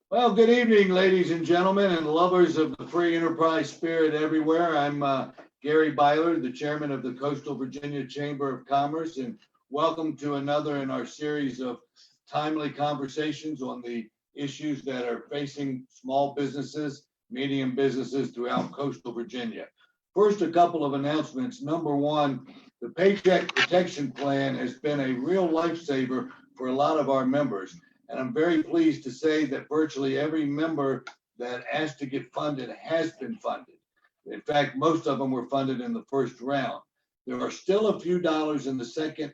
Well, good evening, ladies and gentlemen, and lovers of the free enterprise spirit everywhere. I'm Gary Byler, the chairman of the Coastal Virginia Chamber of Commerce, and welcome to another in our series of timely conversations on the issues that are facing small businesses, medium businesses throughout coastal Virginia. First, a couple of announcements. Number one, the Paycheck Protection Plan has been a real lifesaver for a lot of our members. And I'm very pleased to say that virtually every member that asked to get funded has been funded. In fact, most of them were funded in the first round. There are still a few dollars in the second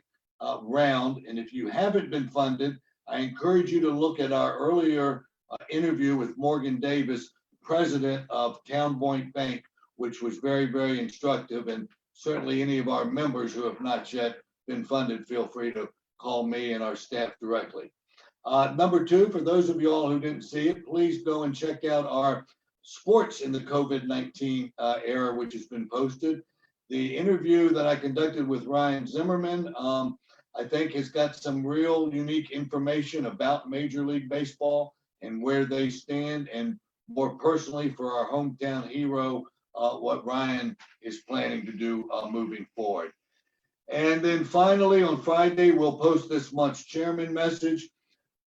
round. And if you haven't been funded, I encourage you to look at our earlier interview with Morgan Davis, president of Town Point Bank, which was very, very instructive. And certainly any of our members who have not yet been funded, feel free to call me and our staff directly. Number two, for those of you all who didn't see it, please go and check out our sports in the COVID-19 era, which has been posted. The interview that I conducted with Ryan Zimmerman, I think has got some real unique information about Major League Baseball and where they stand, and more personally for our hometown hero, what Ryan is planning to do moving forward. And then finally, on Friday, we'll post this month's chairman message.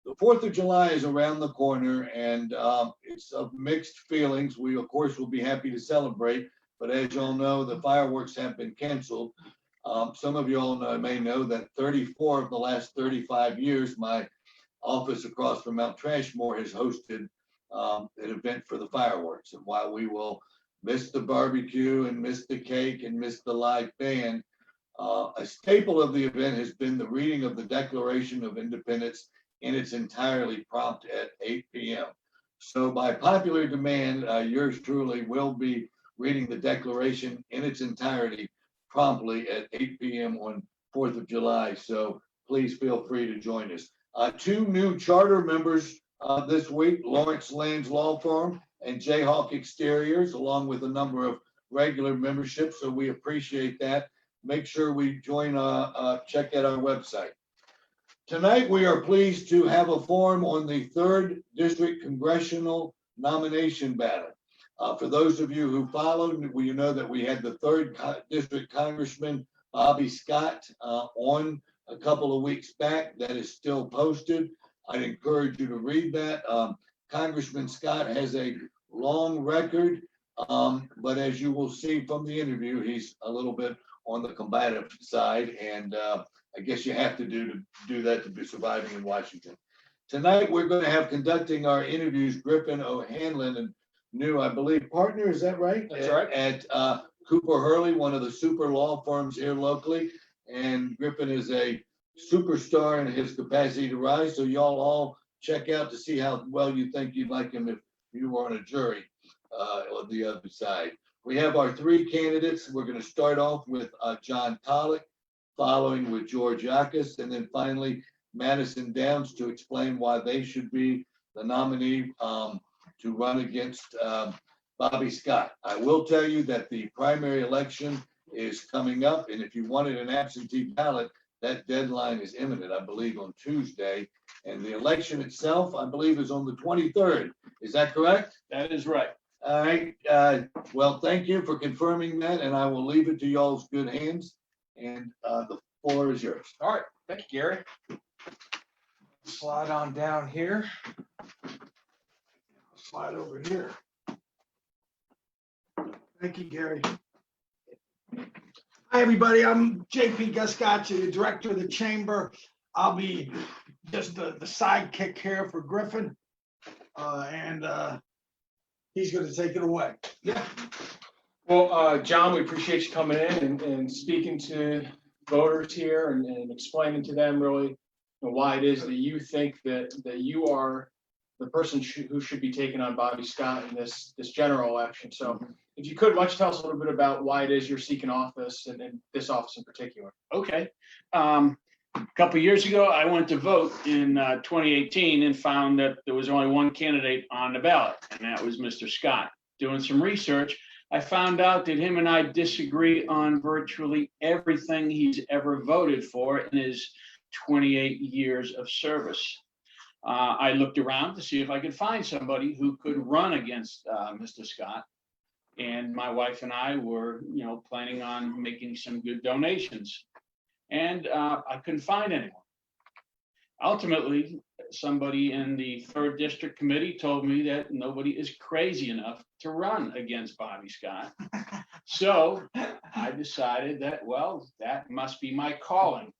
The 4th of July is around the corner, and it's of mixed feelings. We, of course, will be happy to celebrate, but as you all know, the fireworks have been canceled. Some of you all may know that 34 of the last 35 years, my office across from Mount Trashmore has hosted an event for the fireworks. And while we will miss the barbecue and miss the cake and miss the live band, a staple of the event has been the reading of the Declaration of Independence in its entirety prompt at 8 p.m. So by popular demand, yours truly will be reading the Declaration in its entirety promptly at 8 p.m. on 4th of July. So please feel free to join us. Two new charter members this week, Lawrence Land's Law Firm and Jayhawk Exteriors, along with a number of regular memberships. So we appreciate that. Make sure we join, check out our website. Tonight, we are pleased to have a forum on the 3rd District Congressional nomination battle. For those of you who followed, you know that we had the 3rd District Congressman, Bobby Scott, on a couple of weeks back. That is still posted. I'd encourage you to read that. Congressman Scott has a long record, but as you will see from the interview, he's a little bit on the combative side, and I guess you have to do that to be surviving in Washington. Tonight, we're going to have conducting our interviews Griffin O'Hanlon, and new, I believe, partner, is that right? That's right. At Cooper Hurley, one of the super law firms here locally. And Griffin is a superstar in his capacity to rise. So y'all all check out to see how well you think you'd like him if you were on a jury on the other side. We have our three candidates. We're going to start off with John Pollock, following with George Yakas, and then finally Madison Downs to explain why they should be the nominee to run against Bobby Scott. I will tell you that the primary election is coming up, and if you wanted an absentee ballot, that deadline is imminent, I believe, on Tuesday. And the election itself, I believe, is on the 23rd. Is that correct? That is right. All right. Well, thank you for confirming that, and I will leave it to y'all's good hands. And the floor is yours. All right. Thank you, Gary. Slide on down here. Slide over here. Thank you, Gary. Hi, everybody. I'm JP Gascacci, the director of the chamber. I'll be just the sidekick here for Griffin, and he's going to take it away. Yeah. Well, John, we appreciate you coming in and speaking to voters here and explaining to them really why it is that you think that you are the person who should be taking on Bobby Scott in this general election. So if you could, why don't you tell us a little bit about why it is you're seeking office and this office in particular? Okay. A couple of years ago, I went to vote in 2018 and found that there was only one candidate on the ballot, and that was Mr. Scott. Doing some research, I found out that him and I disagree on virtually everything he's ever voted for in his 28 years of service. I looked around to see if I could find somebody who could run against Mr. Scott. And my wife and I were, planning on making some good donations. And I couldn't find anyone. Ultimately, somebody in the 3rd District Committee told me that nobody is crazy enough to run against Bobby Scott. So I decided that, well, that must be my calling,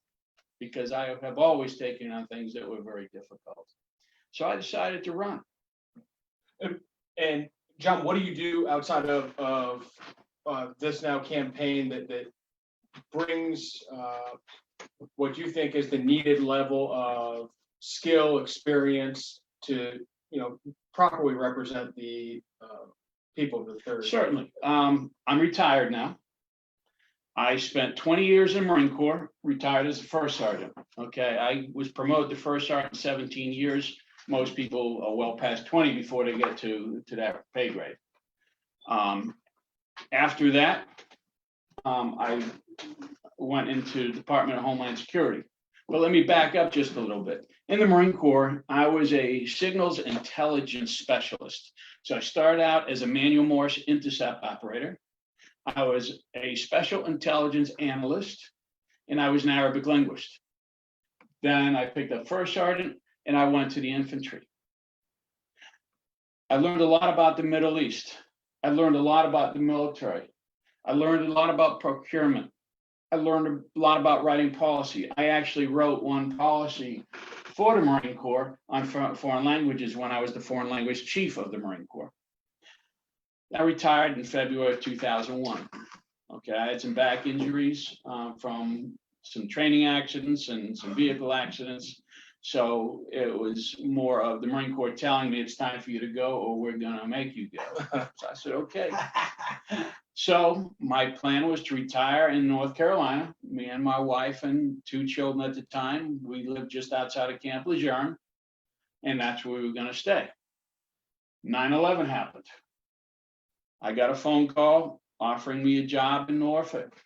because I have always taken on things that were very difficult. So I decided to run. And John, what do you do outside of this now campaign that brings what you think is the needed level of skill, experience to, properly represent the people of the 3rd? Certainly. I'm retired now. I spent 20 years in the Marine Corps, retired as a first sergeant. Okay, I was promoted to first sergeant 17 years. Most people are well past 20 before they get to that pay grade. After that, I went into the Department of Homeland Security. But let me back up just a little bit. In the Marine Corps, I was a signals intelligence specialist. So I started out as a manual Morse intercept operator. I was a special intelligence analyst, and I was an Arabic linguist. Then I picked up first sergeant, and I went to the infantry. I learned a lot about the Middle East. I learned a lot about the military. I learned a lot about procurement. I learned a lot about writing policy. I actually wrote one policy for the Marine Corps on foreign languages when I was the foreign language chief of the Marine Corps. I retired in February of 2001. Okay, I had some back injuries from some training accidents and some vehicle accidents. So it was more of the Marine Corps telling me it's time for you to go or we're gonna make you go. So I said, okay. So my plan was to retire in North Carolina. Me and my wife and 2 children at the time, we lived just outside of Camp Lejeune, and that's where we were gonna stay. 9/11 happened. I got a phone call offering me a job in Norfolk.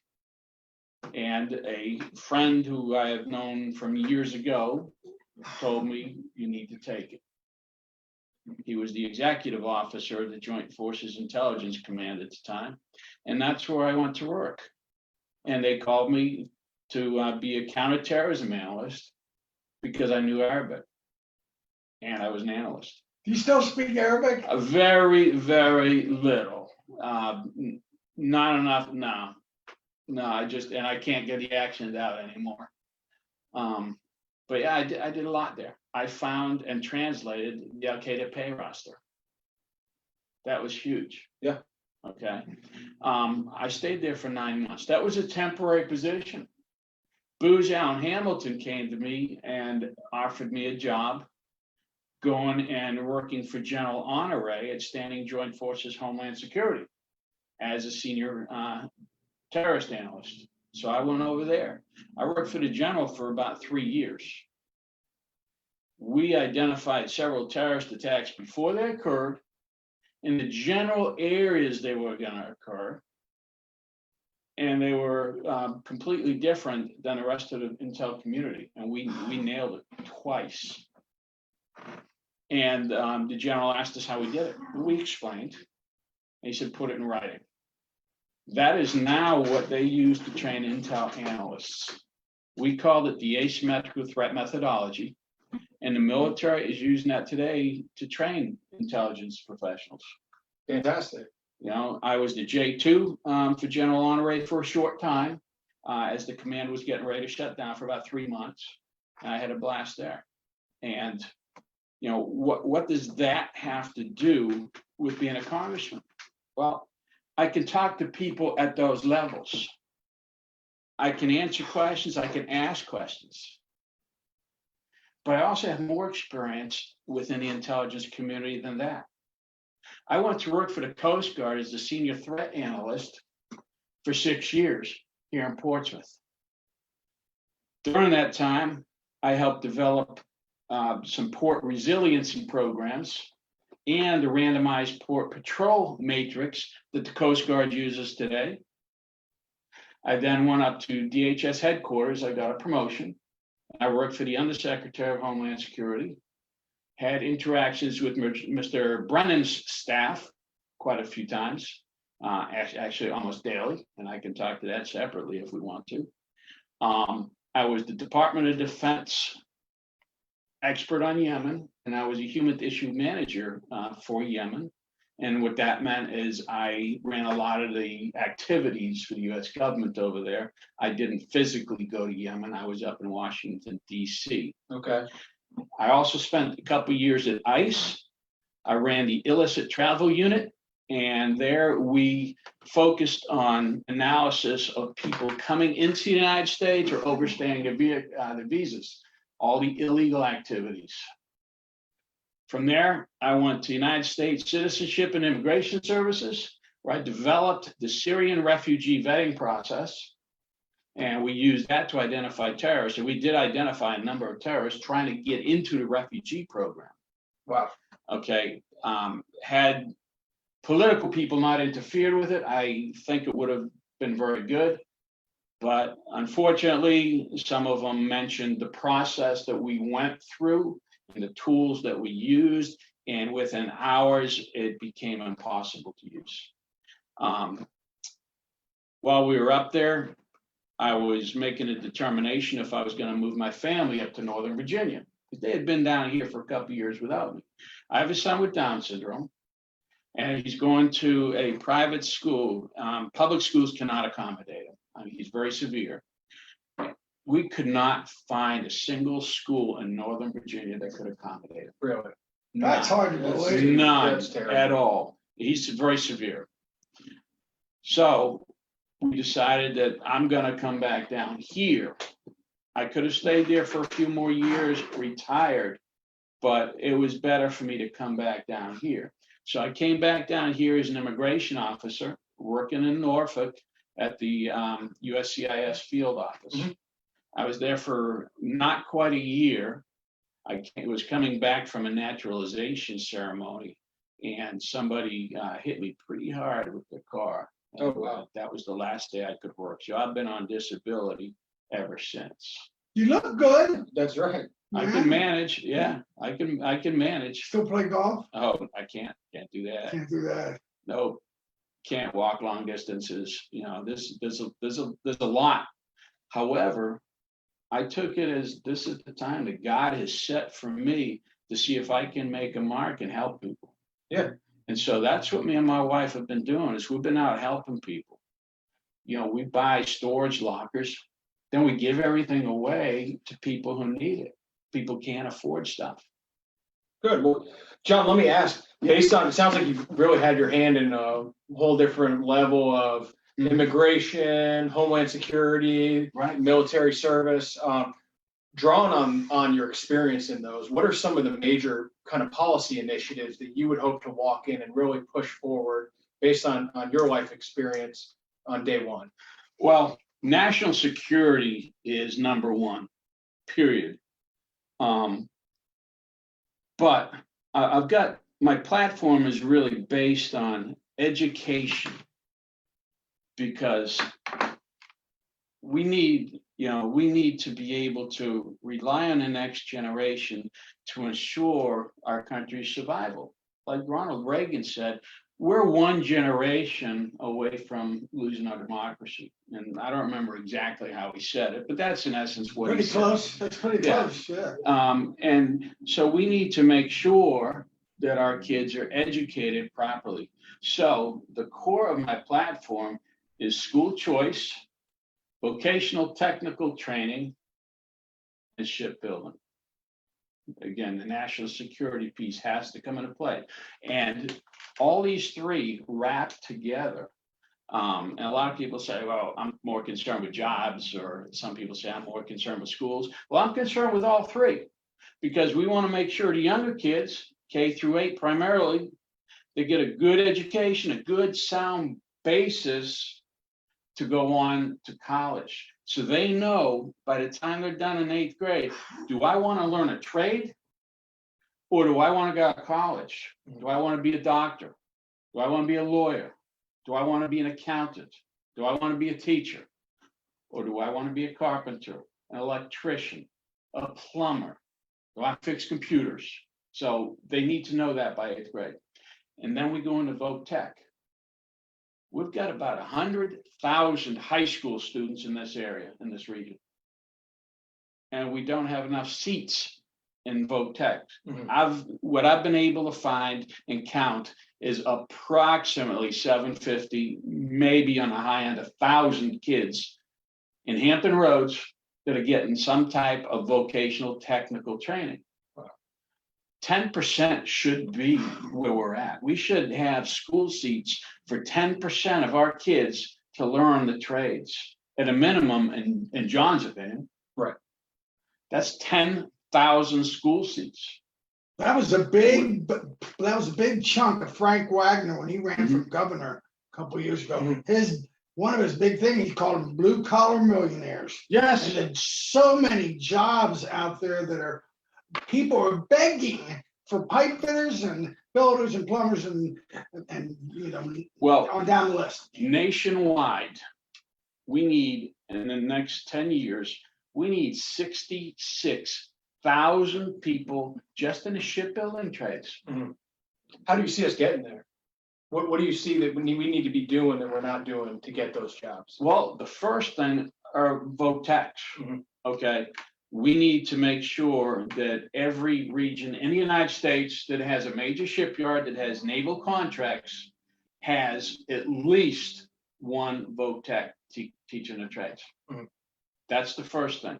And a friend who I have known from years ago told me, you need to take it. He was the executive officer of the Joint Forces Intelligence Command at the time. And that's where I went to work. And they called me to be a counterterrorism analyst because I knew Arabic. And I was an analyst. Do you still speak Arabic? Very, very little. Not enough. No, I can't get the accent out anymore. But yeah, I did a lot there. I found and translated the Al Qaeda pay roster. That was huge. Yeah. Okay. I stayed there for 9 months. That was a temporary position. Booz Allen Hamilton came to me and offered me a job going and working for General Honore at Standing Joint Forces Homeland Security as a senior terrorist analyst. So I went over there. I worked for the general for about 3 years. We identified several terrorist attacks before they occurred in the general areas they were going to occur. And they were completely different than the rest of the intel community. And we nailed it twice. And the general asked us how we did it. We explained. And he said, put it in writing. That is now what they use to train intel analysts. We called it the asymmetrical threat methodology. And the military is using that today to train intelligence professionals. Fantastic. I was the J2 for General Honore for a short time as the command was getting ready to shut down for about 3 months. And I had a blast there. And what does that have to do with being a congressman? Well, I can talk to people at those levels. I can answer questions, I can ask questions. But I also have more experience within the intelligence community than that. I went to work for the Coast Guard as a senior threat analyst for 6 years here in Portsmouth. During that time, I helped develop some port resiliency programs and the randomized port patrol matrix that the Coast Guard uses today. I then went up to DHS headquarters. I got a promotion. I worked for the Undersecretary of Homeland Security. had interactions with Mr. Brennan's staff quite a few times, actually almost daily, and I can talk to that separately if we want to. I was the Department of Defense expert on Yemen, and I was a human issue manager for Yemen. And what that meant is I ran a lot of the activities for the US government over there. I didn't physically go to Yemen. I was up in Washington, DC. Okay. I also spent a couple years at ICE. I ran the illicit travel unit, and there we focused on analysis of people coming into the United States or overstaying their visas, all the illegal activities. From there, I went to United States Citizenship and Immigration Services, where I developed the Syrian refugee vetting process. And we used that to identify terrorists. And we did identify a number of terrorists trying to get into the refugee program. Wow. Okay. Had political people not interfered with it, I think it would have been very good. But unfortunately, some of them mentioned the process that we went through and the tools that we used. And within hours, it became impossible to use. While we were up there, I was making a determination if I was going to move my family up to Northern Virginia, because they had been down here for a couple of years without me. I have a son with Down syndrome, and he's going to a private school. Public schools cannot accommodate him. I mean, he's very severe. We could not find a single school in Northern Virginia that could accommodate him. Really? That's hard to believe. None That's terrible. at all. He's very severe. So we decided that I'm gonna come back down here. I could have stayed there for a few more years, retired, but it was better for me to come back down here. So I came back down here as an immigration officer, working in Norfolk at the USCIS field office. Mhm. I was there for not quite a year. I was coming back from a naturalization ceremony, and somebody hit me pretty hard with their car. Oh, wow. That was the last day I could work. So I've been on disability ever since. You look good. That's right. I can manage. Yeah, I can manage. Still play golf? Oh, I can't do that. Can't do that. No, can't walk long distances. You know, there's a lot. However, I took it as this is the time that God has set for me to see if I can make a mark and help people. Yeah. And so that's what me and my wife have been doing is we've been out helping people. You know, we buy storage lockers, then we give everything away to people who need it. People can't afford stuff. Good. Well, John, let me ask, based on, it sounds like you've really had your hand in a whole different level of immigration, homeland security, Right. military service. Drawn on your experience in those, what are some of the major kind of policy initiatives that you would hope to walk in and really push forward based on your life experience on day one? Well, national security is number one, period. But I've got, my platform is really based on education, because we need to be able to rely on the next generation to ensure our country's survival. Like Ronald Reagan said, we're one generation away from losing our democracy. And I don't remember exactly how he said it, but that's in essence what Pretty he said. close. That's pretty Yeah. close, yeah. And so we need to make sure that our kids are educated properly. So the core of my platform is school choice, vocational technical training, and shipbuilding. Again, the national security piece has to come into play. And all these three wrap together. And a lot of people say, well, I'm more concerned with jobs, or some people say I'm more concerned with schools. Well, I'm concerned with all three, because we want to make sure the younger kids, K through 8 primarily, they get a good education, a good sound basis to go on to college. So they know by the time they're done in 8th grade, do I want to learn a trade, or do I want to go to college? Do I want to be a doctor? Do I want to be a lawyer? Do I want to be an accountant? Do I want to be a teacher? Or do I want to be a carpenter, an electrician, a plumber? Do I fix computers? So they need to know that by 8th grade. And then we go into vote tech. We've got about 100,000 high school students in this area, in this region. And we don't have enough seats in vote tech. What I've been able to find and count is approximately 750, maybe on the high end, 1,000 kids in Hampton Roads that are getting some type of vocational technical training. 10% should be where we're at. We should have school seats for 10% of our kids to learn the trades at a minimum, in John's opinion. Right. That's 10,000 school seats. That was a big chunk of Frank Wagner when he ran for governor a couple of years ago. One of his big things, he called them blue collar millionaires. Yes. And there's so many jobs out there that are, people are begging for pipe fitters and builders and plumbers and Well, on down the list. nationwide, we need, in the next 10 years, we need 66,000 people just in the shipbuilding trades. How do you see us getting there? What do you see that we need to be doing that we're not doing to get those jobs? Well, the first thing are vote techs. Okay. We need to make sure that every region in the United States that has a major shipyard, that has naval contracts, has at least one vote tech teaching the trades. That's the first thing.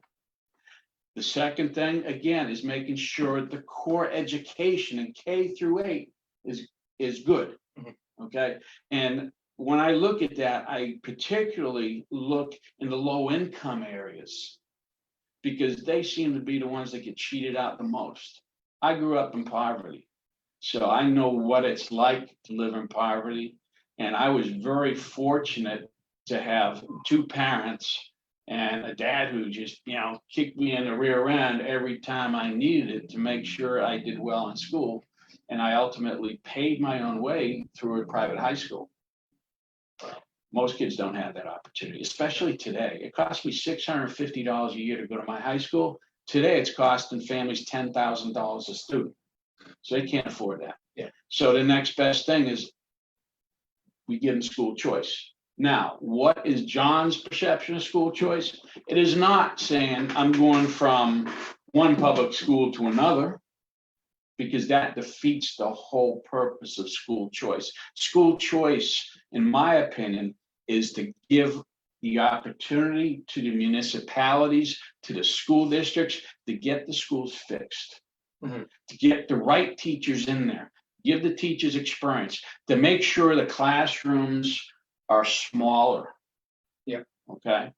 The second thing, again, is making sure the core education in K through 8 is good. Okay. And when I look at that, I particularly look in the low income areas, because they seem to be the ones that get cheated out the most. I grew up in poverty, so I know what it's like to live in poverty. And I was very fortunate to have 2 parents and a dad who just, kicked me in the rear end every time I needed it to make sure I did well in school. And I ultimately paid my own way through a private high school. Most kids don't have that opportunity, especially today. It cost me $650 a year to go to my high school. Today, it's costing families $10,000 a student. So they can't afford that. Yeah. So the next best thing is we give them school choice. Now, what is John's perception of school choice? It is not saying I'm going from one public school to another, because that defeats the whole purpose of school choice. School choice, in my opinion, is to give the opportunity to the municipalities, to the school districts, to get the schools fixed, to get the right teachers in there, give the teachers experience, to make sure the classrooms are smaller. Yeah. Okay.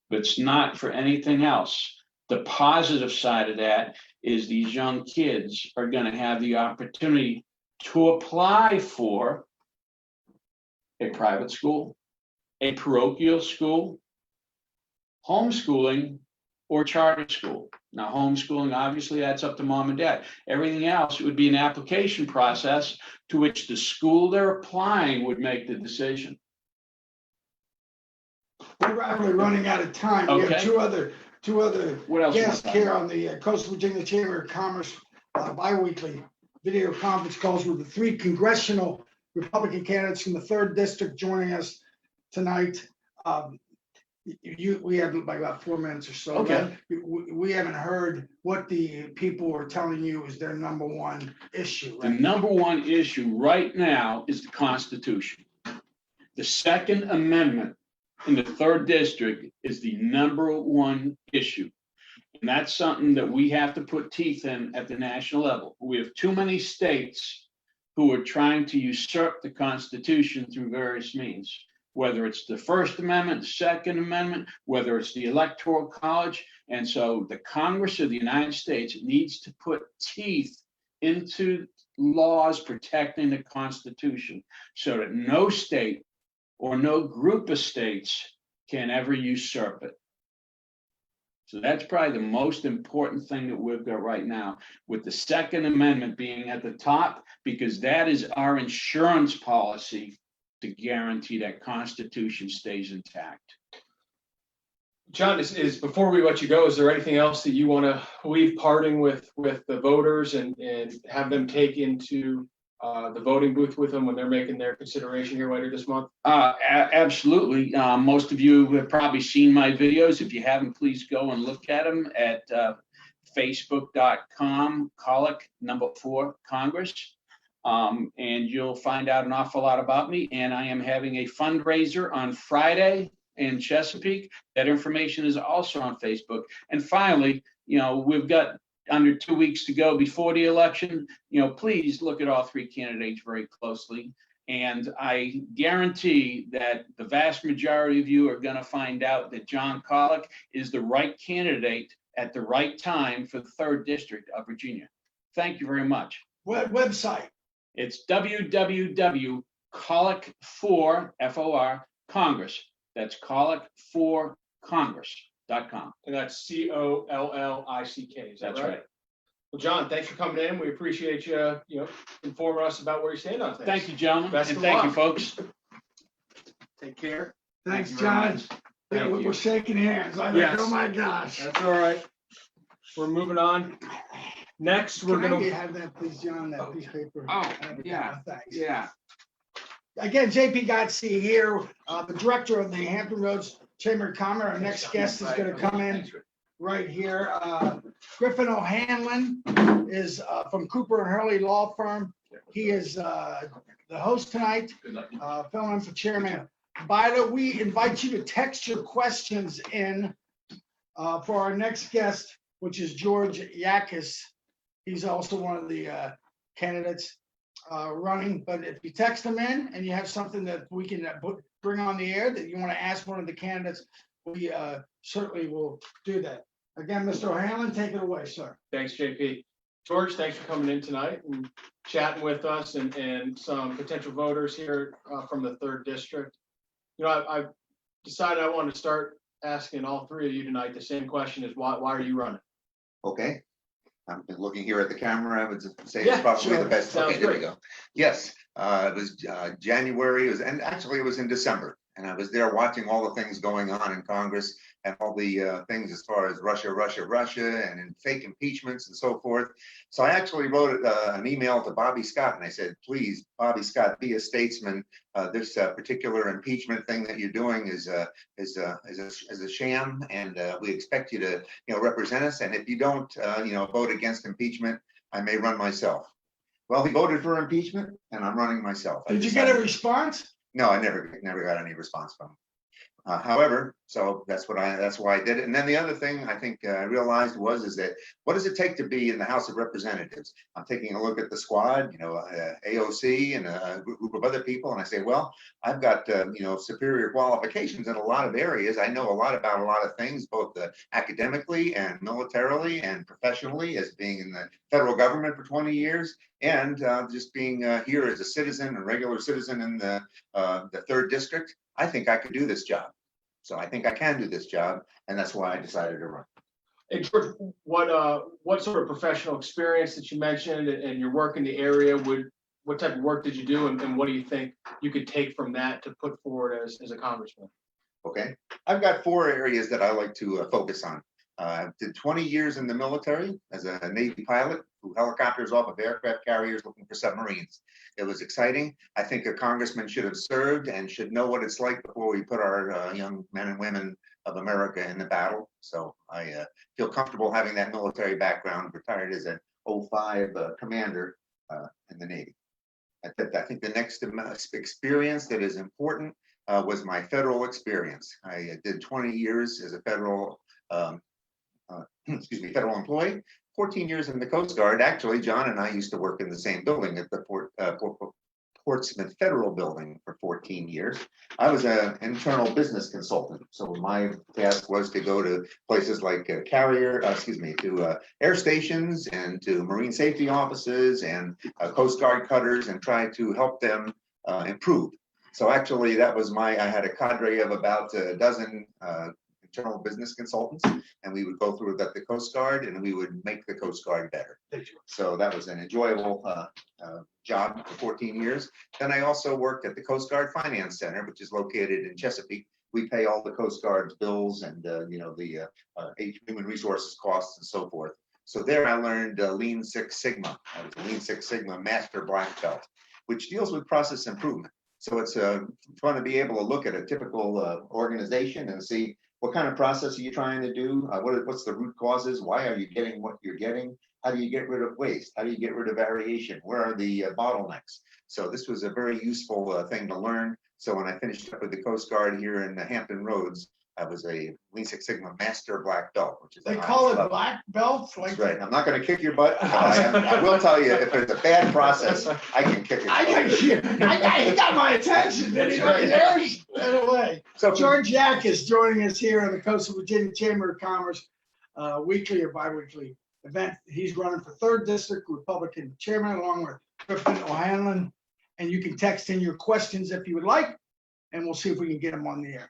But it's not for anything else. The positive side of that is these young kids are going to have the opportunity to apply for a private school, a parochial school, homeschooling, or charter school. Now, homeschooling, obviously, that's up to mom and dad. Everything else, it would be an application process to which the school they're applying would make the decision. We're rapidly running out of time. We have Okay. two other What else? you guests want to here talk on the Coastal Virginia Chamber of Commerce bi-weekly video conference calls with the 3 congressional Republican candidates from the 3rd district joining us tonight. We have about 4 minutes or so. Okay. We haven't heard what the people are telling you is their number one issue. The Right? number one issue right now is the Constitution. The Second Amendment in the 3rd district is the number one issue. And that's something that we have to put teeth in at the national level. We have too many states who are trying to usurp the Constitution through various means, whether it's the First Amendment, Second Amendment, whether it's the Electoral College. And so the Congress of the United States needs to put teeth into laws protecting the Constitution so that no state or no group of states can ever usurp it. So that's probably the most important thing that we've got right now, with the Second Amendment being at the top, because that is our insurance policy to guarantee that Constitution stays intact. John, is before we let you go, is there anything else that you want to leave parting with the voters and have them take into the voting booth with them when they're making their consideration here later this month? Absolutely. Most of you have probably seen my videos. If you haven't, please go and look at them at facebook.com/4Congress. And you'll find out an awful lot about me. And I am having a fundraiser on Friday in Chesapeake. That information is also on Facebook. And finally, we've got under 2 weeks to go before the election. Please look at all three candidates very closely. And I guarantee that the vast majority of you are going to find out that John Collick is the right candidate at the right time for the 3rd District of Virginia. Thank you very much. What website? It's www.collick4, F-O-R, Congress. That's collick4congress.com. And that's COLLICK. Is that That's right. Well, John, thanks for coming in. We appreciate you, informing us about where you stand on things. Thank you, gentlemen, Best and of thank you, luck. folks. Take care. Thanks, Thank you very John. much. Yeah, Thank we're you. shaking hands. I'm Yes. like, oh my gosh. That's all right. We're moving on. Next, we're Can I gonna. have that, please, John, that piece of paper? Oh, yeah. Thanks. Yeah. Again, JP Gotzi here, the director of the Hampton Roads Chamber of Commerce. Our next guest is gonna come in right here. Griffin O'Hanlon is from Cooper and Hurley Law Firm. He is the host tonight, filling in for Chairman Bida. We invite you to text your questions in for our next guest, which is George Yakis. He's also one of the candidates running, but if you text them in and you have something that we can bring on the air that you want to ask one of the candidates, we certainly will do that. Again, Mr. O'Hanlon, take it away, sir. Thanks, JP. George, thanks for coming in tonight and chatting with us and some potential voters here from the 3rd District. I've decided I want to start asking all three of you tonight the same question: is why are you running? Okay. I'm looking here at the camera. I would say Yeah, it's probably sure. the best. Sounds Okay, there we great. go. Yes, it was January. And actually it was in December. And I was there watching all the things going on in Congress and all the things as far as Russia, and fake impeachments and so forth. So I actually wrote an email to Bobby Scott and I said, please, Bobby Scott, be a statesman. This particular impeachment thing that you're doing is a sham, and we expect you to represent us. And if you don't vote against impeachment, I may run myself. Well, he voted for impeachment, and I'm running myself. Did you get a response? No, I never got any response from him. However, so that's why I did it. And then the other thing I think I realized is that what does it take to be in the House of Representatives? I'm taking a look at the squad, AOC and a group of other people, and I say, well, I've got superior qualifications in a lot of areas. I know a lot about a lot of things, both academically and militarily and professionally, as being in the federal government for 20 years, and just being here as a citizen, a regular citizen in the 3rd District. I think I could do this job. So I think I can do this job, and that's why I decided to run. Hey, George, what sort of professional experience that you mentioned and your work in the area what type of work did you do, and what do you think you could take from that to put forward as a congressman? Okay, I've got 4 areas that I like to focus on. I did 20 years in the military as a Navy pilot, flew helicopters off of aircraft carriers looking for submarines. It was exciting. I think a congressman should have served and should know what it's like before we put our young men and women of America in the battle. So I feel comfortable having that military background, retired as an 05 commander in the Navy. I think the next experience that is important was my federal experience. I did 20 years as a federal employee, 14 years in the Coast Guard. Actually, John and I used to work in the same building at the Portsmouth Federal Building for 14 years. I was an internal business consultant. So my task was to go to places like to air stations and to marine safety offices and Coast Guard cutters and try to help them improve. So actually I had a cadre of about a dozen internal business consultants, and we would go through the Coast Guard and we would make the Coast Guard better. So that was an enjoyable job for 14 years. Then I also worked at the Coast Guard Finance Center, which is located in Chesapeake, we pay all the Coast Guard's bills and, the human resources costs and so forth. So there I learned Lean Six Sigma. I was a Lean Six Sigma Master Black Belt, which deals with process improvement. So it's fun to be able to look at a typical organization and see what kind of process are you trying to do? What's the root causes? Why are you getting what you're getting? How do you get rid of waste? How do you get rid of variation? Where are the bottlenecks? So this was a very useful thing to learn. So when I finished up with the Coast Guard here in the Hampton Roads, I was a Lean Six Sigma Master Black Belt, which is They the call highest it level. black belts, That's like. right. I'm not going to kick your butt, but I will tell you, if it's a bad process, I can kick it. He got my attention, did he? There's no way. So George Yak is joining us here on the Coastal Virginia Chamber of Commerce, weekly or bi-weekly event. He's running for 3rd District Republican Chairman along with Griffin O'Hanlon. And you can text in your questions if you would like, and we'll see if we can get them on the air.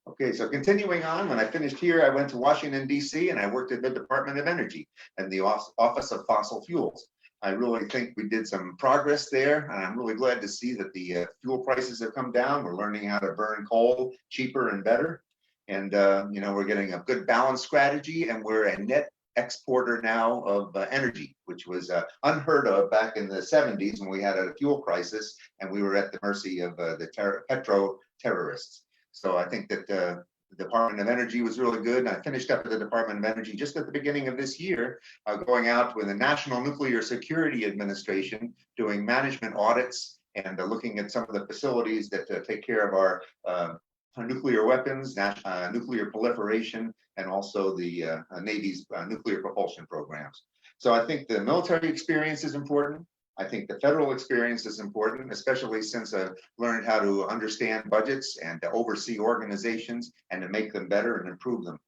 Okay, so continuing on, when I finished here, I went to Washington, D.C., and I worked at the Department of Energy and the Office of Fossil Fuels. I really think we did some progress there, and I'm really glad to see that the fuel prices have come down. We're learning how to burn coal cheaper and better. And, we're getting a good balance strategy, and we're a net exporter now of energy, which was unheard of back in the 70s when we had a fuel crisis and we were at the mercy of the petro terrorists. So I think that the Department of Energy was really good. And I finished up at the Department of Energy just at the beginning of this year, going out with the National Nuclear Security Administration, doing management audits and looking at some of the facilities that take care of our nuclear weapons, nuclear proliferation, and also the Navy's nuclear propulsion programs. So I think the military experience is important. I think the federal experience is important, especially since I've learned how to understand budgets and to oversee organizations and to make them better and improve them.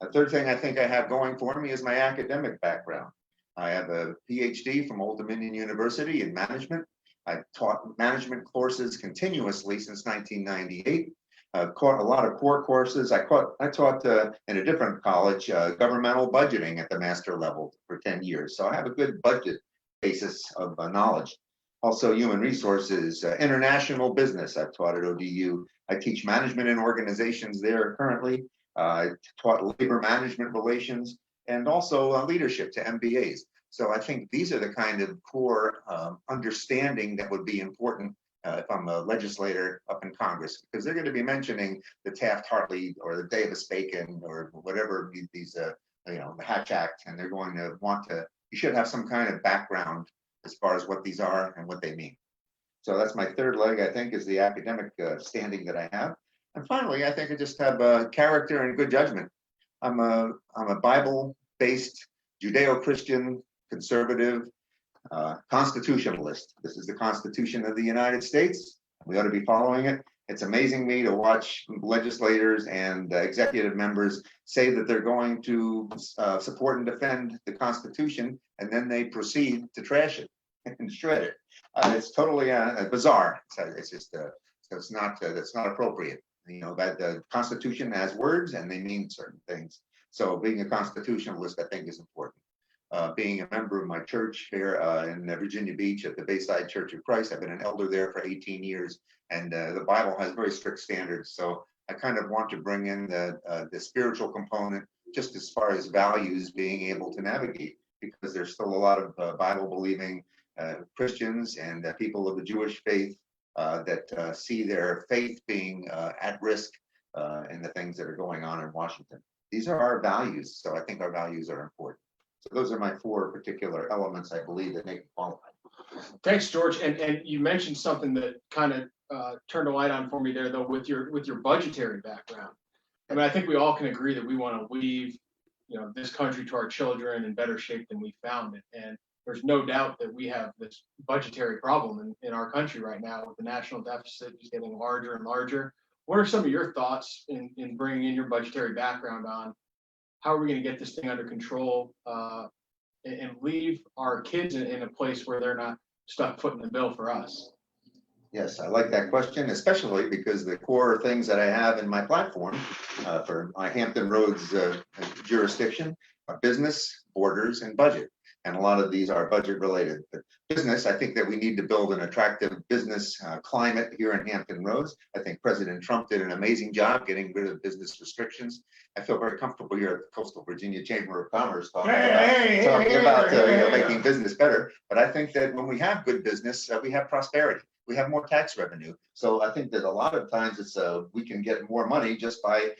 A third thing I think I have going for me is my academic background. I have a PhD from Old Dominion University in management. I've taught management courses continuously since 1998. I've taught a lot of core courses. I taught in a different college, governmental budgeting at the master level for 10 years. So I have a good budget basis of knowledge. Also human resources, international business, I've taught at ODU. I teach management in organizations there currently. I taught labor management relations and also leadership to MBAs. So I think these are the kind of core understanding that would be important if I'm a legislator up in Congress, because they're going to be mentioning the Taft-Hartley or the Davis-Bacon or whatever these, the Hatch Act, and they're going to want to, you should have some kind of background as far as what these are and what they mean. So that's my third leg, I think, is the academic standing that I have. And finally, I think I just have character and good judgment. I'm a Bible-based Judeo-Christian conservative constitutionalist. This is the Constitution of the United States. We ought to be following it. It's amazing me to watch legislators and executive members say that they're going to support and defend the Constitution, and then they proceed to trash it and shred it. It's totally bizarre. It's just it's not appropriate. That the Constitution has words and they mean certain things. So being a constitutionalist, I think, is important. Being a member of my church here in Virginia Beach at the Bayside Church of Christ. I've been an elder there for 18 years, and the Bible has very strict standards. So I kind of want to bring in the spiritual component, just as far as values being able to navigate, because there's still a lot of Bible-believing Christians and people of the Jewish faith that see their faith being at risk in the things that are going on in Washington. These are our values, so I think our values are important. So those are my 4 particular elements, I believe, that make me qualified. Thanks, George. And you mentioned something that kind of turned a light on for me there, though, with your budgetary background. I mean, I think we all can agree that we want to leave, this country to our children in better shape than we found it. And there's no doubt that we have this budgetary problem in our country right now, with the national deficit just getting larger and larger. What are some of your thoughts in bringing in your budgetary background on how are we going to get this thing under control and leave our kids in a place where they're not stuck footing the bill for us? Yes, I like that question, especially because the core things that I have in my platform for my Hampton Roads jurisdiction are business, borders, and budget. and a lot of these are budget related. But business, I think that we need to build an attractive business climate here in Hampton Roads. I think President Trump did an amazing job getting rid of business restrictions. I feel very comfortable here at the Coastal Virginia Chamber of Commerce talking about making business better. But I think that when we have good business, we have prosperity. We have more tax revenue. So I think that a lot of times it's we can get more money just by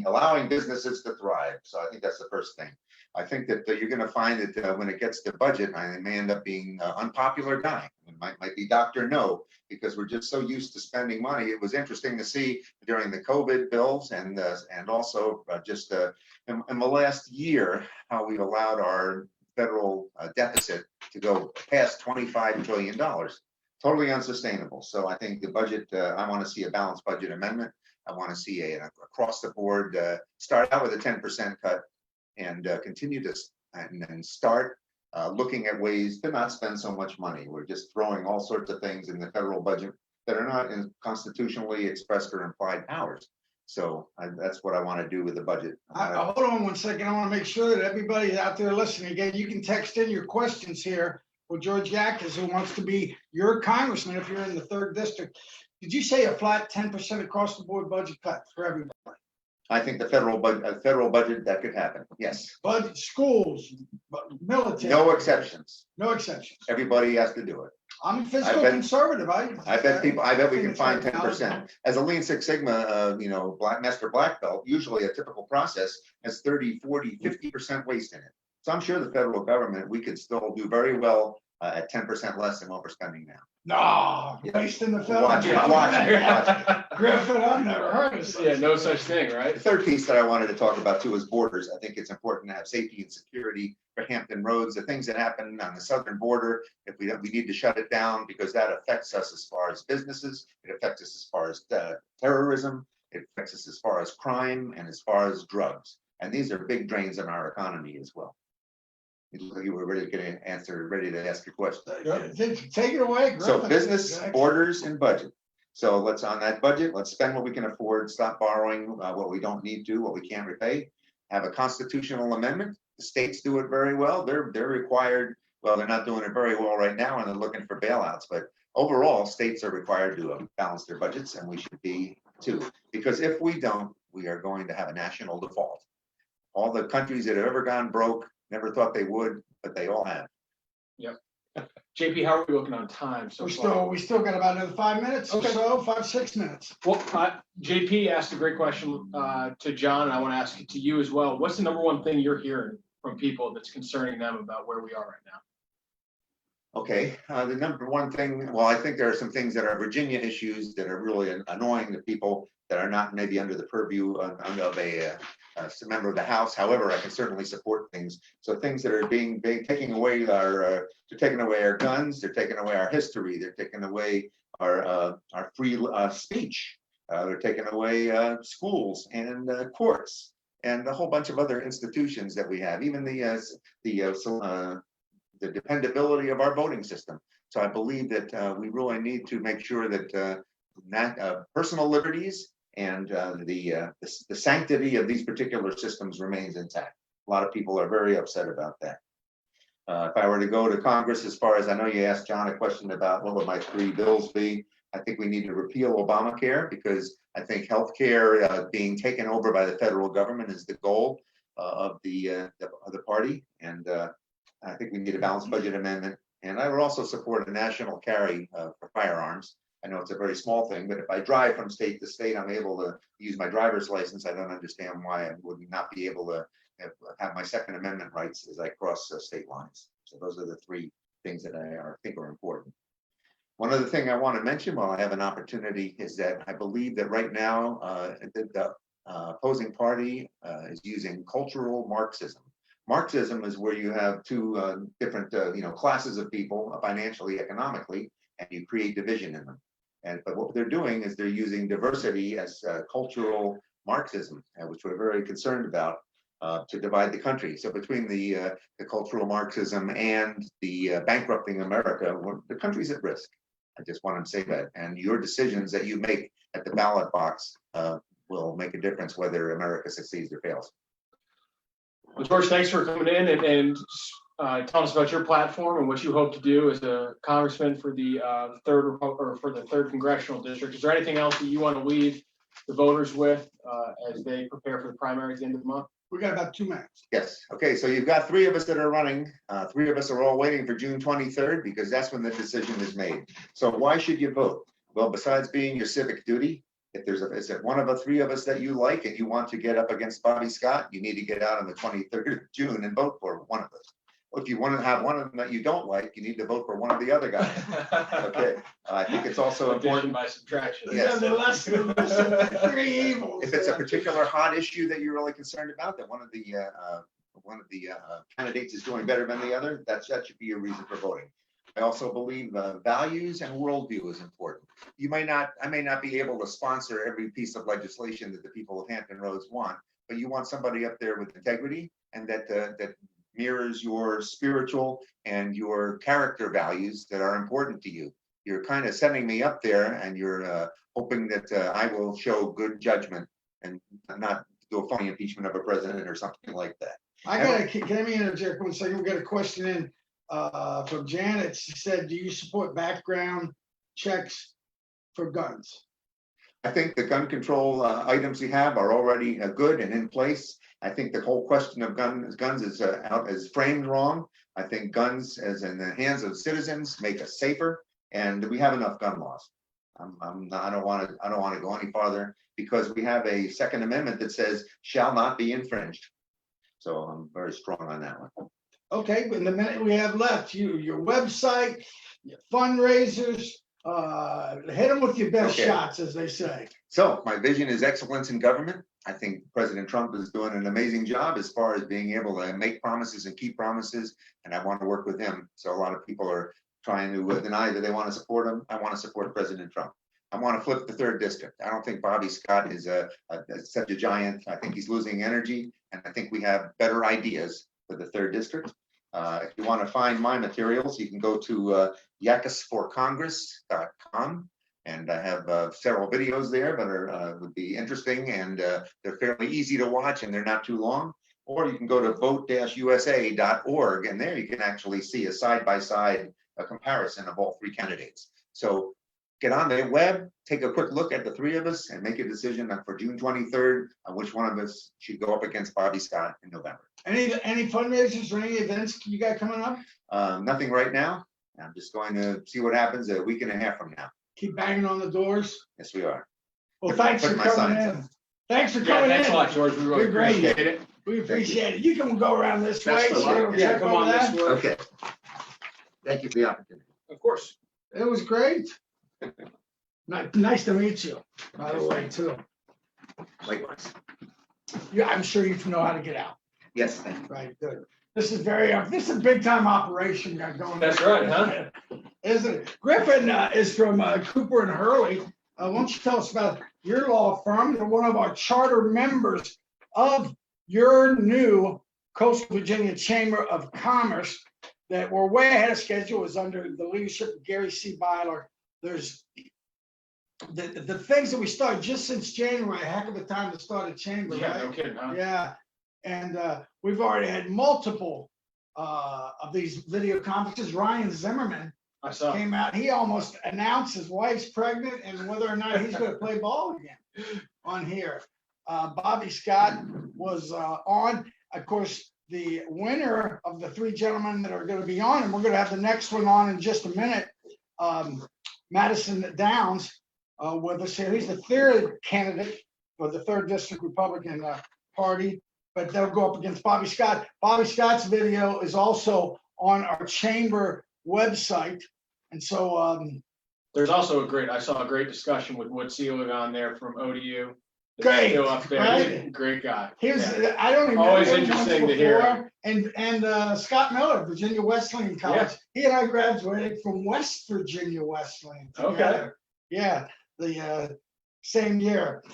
allowing businesses to thrive. So I think that's the first thing. I think that you're going to find that when it gets to budget, I may end up being unpopular guy. It might be Dr. No, because we're just so used to spending money. It was interesting to see during the COVID bills and also just in the last year how we've allowed our federal deficit to go past $25 trillion. Totally unsustainable. So I think the budget, I want to see a balanced budget amendment. I want to see a across the board, start out with a 10% cut and continue to and start looking at ways to not spend so much money. We're just throwing all sorts of things in the federal budget that are not in constitutionally expressed or implied powers. So that's what I want to do with the budget. Hold on one second. I want to make sure that everybody out there listening, again, you can text in your questions here for George Yakas, who wants to be your congressman if you're in the 3rd district. Did you say a flat 10% across the board budget cut for everybody? I think the federal budget that could happen. Yes. Budget, schools, military. No exceptions. No exceptions. Everybody has to do it. I'm fiscal conservative. I bet we can find 10%. As a Lean Six Sigma, master black belt, usually a typical process has 30, 40, 50% waste in it. So I'm sure the federal government, we could still do very well at 10% less than what we're spending now. No, waste in the federal. Watch it. Griffin, I've never heard of such. Yeah, no such thing, The right? third piece that I wanted to talk about too is borders. I think it's important to have safety and security for Hampton Roads. The things that happen on the southern border, if we need to shut it down because that affects us as far as businesses. It affects us as far as terrorism. It affects us as far as crime and as far as drugs. And these are big drains on our economy as well. It looked like you were ready to ask your question. Take it away, Griffin. So business, borders, and budget. So on that budget, let's spend what we can afford, stop borrowing what we don't need to, what we can't repay. Have a constitutional amendment. The states do it very well. They're required, well, they're not doing it very well right now and they're looking for bailouts, but overall, states are required to balance their budgets, and we should be too. Because if we don't, we are going to have a national default. All the countries that have ever gone broke never thought they would, but they all have. Yep. JP, how are we looking on time so far? We still got about another 5 minutes or so, 5-6 minutes. Well, JP asked a great question to John, and I want to ask it to you as well. What's the number one thing you're hearing from people that's concerning them about where we are right now? Okay, the number one thing, well, I think there are some things that are Virginia issues that are really annoying to people that are not maybe under the purview of a member of the House. However, I can certainly support things. So things that are being taking away they're taking away our guns, they're taking away our history, they're taking away our free speech, they're taking away schools and courts and a whole bunch of other institutions that we have, even the dependability of our voting system. So I believe that we really need to make sure that personal liberties and the sanctity of these particular systems remains intact. A lot of people are very upset about that. If I were to go to Congress, as far as I know, you asked John a question about what would my 3 bills be. I think we need to repeal Obamacare because I think healthcare being taken over by the federal government is the goal of the party, and I think we need a balanced budget amendment. And I would also support a national carry for firearms. I know it's a very small thing, but if I drive from state to state, I'm able to use my driver's license. I don't understand why I would not be able to have my Second Amendment rights as I cross state lines. So those are the 3 things that I think are important. One other thing I want to mention while I have an opportunity is that I believe that right now the opposing party is using cultural Marxism. Marxism is where you have 2 different classes of people financially, economically, and you create division in them. But what they're doing is they're using diversity as cultural Marxism, which we're very concerned about, to divide the country. So between the cultural Marxism and the bankrupting America, the country's at risk. I just want to say that. And your decisions that you make at the ballot box will make a difference whether America succeeds or fails. Well, George, thanks for coming in and tell us about your platform and what you hope to do as a congressman for the third congressional district. Is there anything else that you want to leave the voters with as they prepare for the primary at the end of the month? We got about 2 minutes. Yes, okay, so you've got 3 of us that are running. 3 of us are all waiting for June 23rd because that's when the decision is made. So why should you vote? Well, besides being your civic duty, if is it one of the 3 of us that you like and you want to get up against Bobby Scott, you need to get out on the 23rd of June and vote for one of us. If you want to have one of them that you don't like, you need to vote for one of the other guys. Okay, I think it's also important. By subtraction. Yes. The lesson of the 3 evils. If it's a particular hot issue that you're really concerned about, that one of the candidates is doing better than the other, that should be a reason for voting. I also believe values and worldview is important. I may not be able to sponsor every piece of legislation that the people of Hampton Roads want, but you want somebody up there with integrity and that mirrors your spiritual and your character values that are important to you. You're kind of setting me up there and you're hoping that I will show good judgment and not do a funny impeachment of a president or something like that. Can I interject 1 second? We got a question in from Janet. She said, do you support background checks for guns? I think the gun control items we have are already good and in place. I think the whole question of guns is framed wrong. I think guns, as in the hands of citizens, make us safer, and we have enough gun laws. I don't want to go any farther because we have a Second Amendment that says shall not be infringed. So I'm very strong on that one. Okay, in the minute we have left, your website, your fundraisers, hit them with your best shots, as they say. So my vision is excellence in government. I think President Trump is doing an amazing job as far as being able to make promises and keep promises, and I want to work with him. So a lot of people are trying to deny that they want to support him. I want to support President Trump. I want to flip the 3rd district. I don't think Bobby Scott is such a giant. I think he's losing energy, and I think we have better ideas for the 3rd district. If you want to find my materials, you can go to yakisforcongress.com. And I have several videos there that would be interesting, and they're fairly easy to watch and they're not too long. Or you can go to vote-usa.org, and there you can actually see a side-by-side comparison of all 3 candidates. So get on the web, take a quick look at the 3 of us, and make a decision for June 23rd on which one of us should go up against Bobby Scott in November. Any fundraisers or any events you got coming up? Nothing right now. I'm just going to see what happens a week and a half from now. Keep banging on the doors. Yes, we are. Well, thanks for coming in. Thanks for coming in. Thanks a lot, George. We really You're great. appreciate it. We appreciate it. You can go around this way. Best of so luck. we'll Yeah, check come over on that. this way. Okay. Thank you for the opportunity. Of course. It was great. Nice to meet you, by the way, too. Likewise. Yeah, I'm sure you know how to get out. Yes, thank you. Right, good. This is a big time operation got going. That's right, huh? Isn't it? Griffin is from Cooper and Hurley. Why don't you tell us about your law firm? You're one of our charter members of your new Coastal Virginia Chamber of Commerce that we're way ahead of schedule, is under the leadership of Gary C. Byler. There's the things that we started just since January, a heck of a time to start a chamber, Yeah, right? no kidding, huh? Yeah, and we've already had multiple of these video conferences. Ryan Zimmerman I saw. came out. He almost announced his wife's pregnant and whether or not he's going to play ball again on here. Bobby Scott was on. Of course, the winner of the 3 gentlemen that are going to be on, and we're going to have the next one on in just a minute, Madison Downs with us here. He's the 3rd candidate for the 3rd District Republican Party, but they'll go up against Bobby Scott. Bobby Scott's video is also on our chamber website. And so There's also I saw a great discussion with Wood Seelig on there from ODU. Great, Still up there. right? Great guy. he was, Yeah. I don't even Always know him interesting once to hear. before. And Scott Miller, Virginia Wesleyan College. He and I graduated from West Virginia Wesleyan together. Yeah, the same year.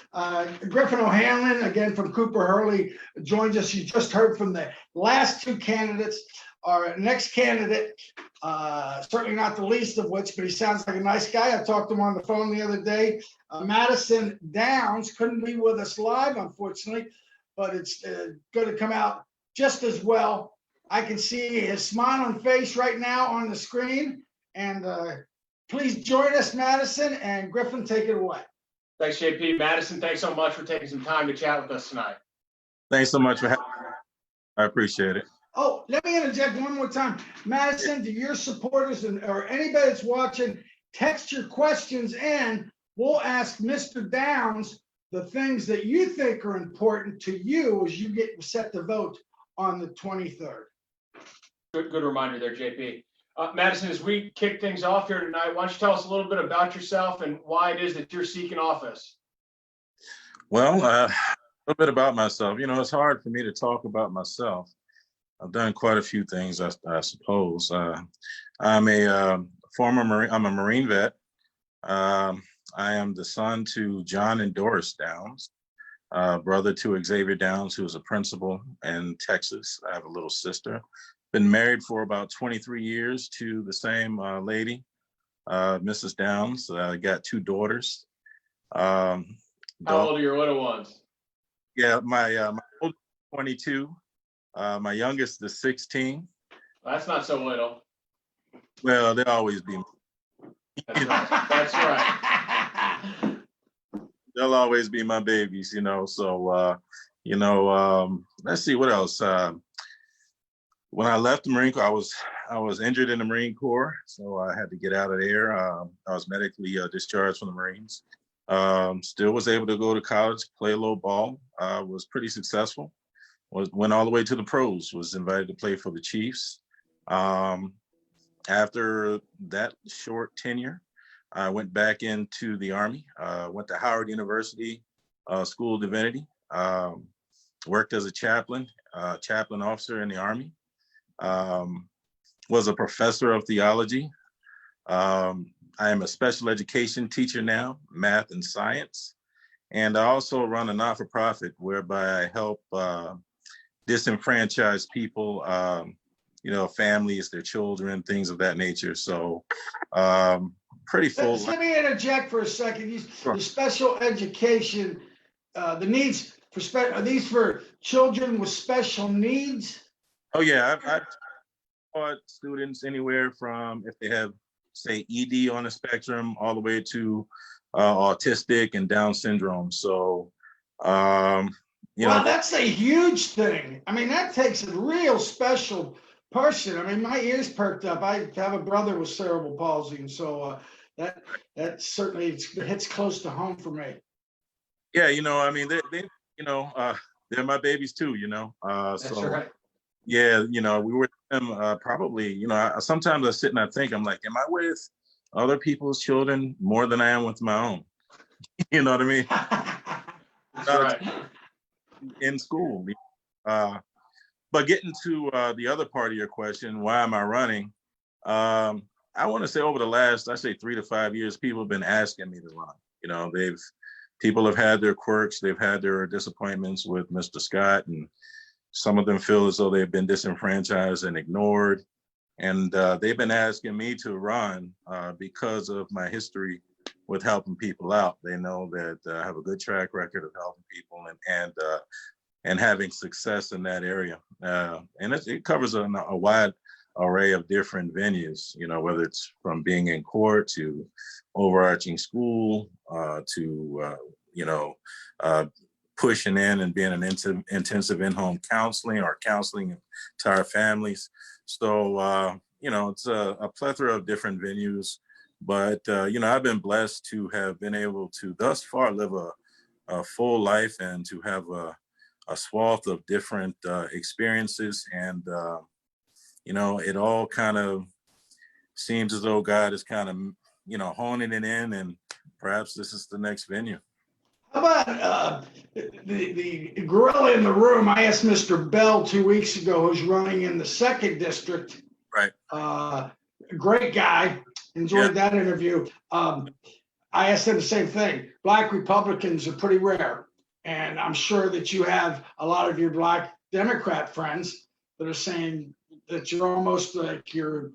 Griffin O'Hanlon, again from Cooper Hurley, joins us. You just heard from the last 2 candidates. Our next candidate, certainly not the least of which, but he sounds like a nice guy. I talked to him on the phone the other day. Madison Downs couldn't be with us live, unfortunately, but it's going to come out just as well I can see his smiling face right now on the screen. And please join us, Madison, and Griffin, take it away. Thanks, JP. Madison, thanks so much for taking some time to chat with us tonight. Thanks so much for having me. I appreciate it. Oh, let me interject one more time. Madison, to your supporters or anybody that's watching, text your questions in. We'll ask Mr. Downs the things that you think are important to you as you get set to vote on the 23rd. Good reminder there, JP. Madison, as we kick things off here tonight, why don't you tell us a little bit about yourself and why it is that you're seeking office? Well, a little bit about myself. You know, it's hard for me to talk about myself. I've done quite a few things, I suppose. I'm a former Marine. I'm a Marine vet. I am the son to John and Doris Downs, brother to Xavier Downs, who is a principal in Texas. I have a little sister. Been married for about 23 years to the same lady, Mrs. Downs. I got 2 daughters. How old are your little ones? Yeah, my oldest is 22. My youngest is 16. Well, that's not so little. Well, they'll always be. That's right. That's right. They'll always be my babies, you know. So, let's see what else. When I left the Marine Corps, I was injured in the Marine Corps, so I had to get out of there. I was medically discharged from the Marines. Still was able to go to college, play a little ball. Was pretty successful. Went all the way to the pros. Was invited to play for the Chiefs. After that short tenure, I went back into the Army. Went to Howard University School of Divinity. Worked as a chaplain officer in the Army. Was a professor of theology. I am a special education teacher now, math and science. And I also run a not-for-profit whereby I help disenfranchised people, families, their children, things of that nature. So pretty full. Let me interject for a second. The special education, the needs are these for children with special needs? Oh yeah, I've taught students anywhere from, if they have, say, ED on the spectrum, all the way to autistic and Down syndrome. So, Wow, that's a huge thing. I mean, that takes a real special person. I mean, my ears perked up. I have a brother with cerebral palsy, and so that certainly hits close to home for me. Yeah, I mean, they're my babies too. That's right. Yeah, we were with them probably. Sometimes I sit and I think, I'm like, am I with other people's children more than I am with my own? You know what I mean? That's right. In school. But getting to the other part of your question, why am I running? I want to say over the last, 3 to 5 years, people have been asking me to run. People have had their quirks, they've had their disappointments with Mr. Scott, and some of them feel as though they've been disenfranchised and ignored. And they've been asking me to run because of my history with helping people out. They know that I have a good track record of helping people and having success in that area. And it covers a wide array of different venues, whether it's from being in court to overarching school to pushing in and being an intensive in-home counseling or counseling entire families. So, it's a plethora of different venues, but, I've been blessed to have been able to thus far live a full life and to have a swath of different experiences. And, it all kind of seems as though God is kind of, honing it in, and perhaps this is the next venue. How about the gorilla in the room? I asked Mr. Bell 2 weeks ago, who's running in the 2nd district. Right. Great guy. Enjoyed that interview. I asked him the same thing. Black Republicans are pretty rare. And I'm sure that you have a lot of your Black Democrat friends that are saying that you're almost like you're